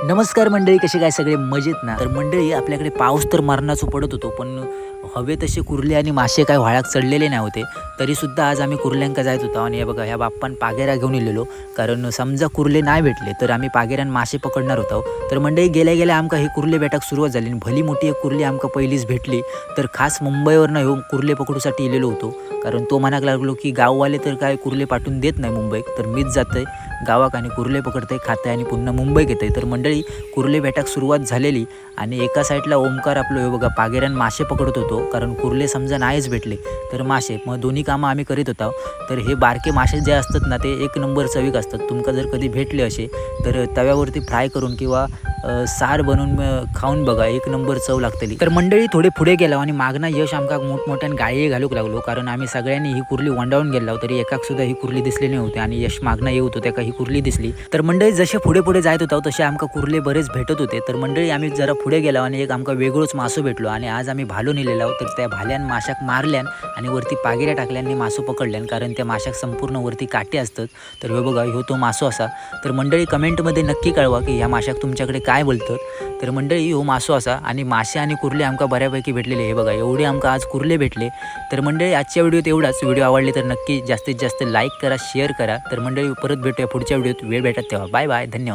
नमस्कार मंडळी, कसे काय सगळे मजेत ना? तर मंडळी, आपल्याकडे पाऊस तर मरणाचं पडत होतो, पण हवे तसे कुर्ले आणि मासे काय व्हाळात चढलेले नाही होते. तरीसुद्धा आज आम्ही कुर्ल्यांका जायत होतो आणि हे बघा, ह्या बाप्पान पागेरा घेऊन इलेलो. कारण समजा कुर्ले नाही भेटले तर आम्ही पागेऱ्यान मासे पकडणार होतो. तर मंडळी, गेल्या गेल्या आमका हे कुर्ले भेटाक सुरुवात झाली आणि भली मोठी एक कुर्ली आमका पहिलीच भेटली. तर खास मुंबईवरनं येऊन कुर्ले पकडूसाठी इलेलो होतो. कारण तो म्हणाक लागलो की गाववाले तर काय कुर्ले पाठवून देत नाही मुंबईत, तर मीच जातोय गावाक आणि कुर्ले पकडते, खाते आणि पुन्हा मुंबईत येते. तर मंडळी, कुर्ले भेटाक सुरुवात झालेली आणि एका साईडला ओमकार आपलं हे बघा पागेऱ्यान मासे पकडत होतो. कारण कुर्ले समजा नाहीच भेटले तर मासे, मग दोन्ही कामं आम्ही करीत होतो. तर हे बारके मासे जे असतात ना, ते एक नंबर चवीक असतात. तुमका जर कधी भेटले असे तर तव्यावरती फ्राय करून किंवा सार बनवून खाऊन बघा, एक नंबर चव लागतली. तर मंडळी, थोडे पुढे गेलो आणि मागना यश आमका मोठमोठ्यान गाळी घालूक लागलो. कारण आम्ही सगळ्यांनी ही कुर्ली वंडावून गेलो तरी एकाक सुद्धा ही कुर्ली दिसली नाही होती आणि यश मागना येत होतो त्याका ही कुर्ली दिसली. तर मंडळी, जसे पुढे पुढे जायत होतो तसे आमका कुर्ले बरेच भेटत होते. तर मंडळी, आम्ही जरा पुढे गेलो आणि एक आमका वेगळंच मासो भेटलो आणि आज आम्ही भालो नेलेलो. तर त्या भाल्यान माशाक मारल्यान आणि वरती पागेऱ्या टाकल्याने मासो पकडल्यान. कारण त्या माशाक संपूर्ण वरती काटे असतात. तर हे बघा, ह्यो तो मासो असा. तर मंडळी, कमेंटमध्ये नक्की कळवा की ह्या माशाक तुमच्याकडे काय बोलतात. तर मंडळी, ह्यो मासो असा आणि मासे आणि कुर्ले आमका बऱ्यापैकी भेटलेले. हे बघा, एवढे आमका आज कुर्ले भेटले. तर मंडळी, आजच्या व्हिडिओत एवढाच. व्हिडिओ आवडले तर नक्की जास्तीत जास्त लाईक करा, शेअर करा. तर मंडळी, परत भेटूया पुढच्या व्हिडिओत. वेळ भेटत तेव्हा. बाय बाय, धन्यवाद.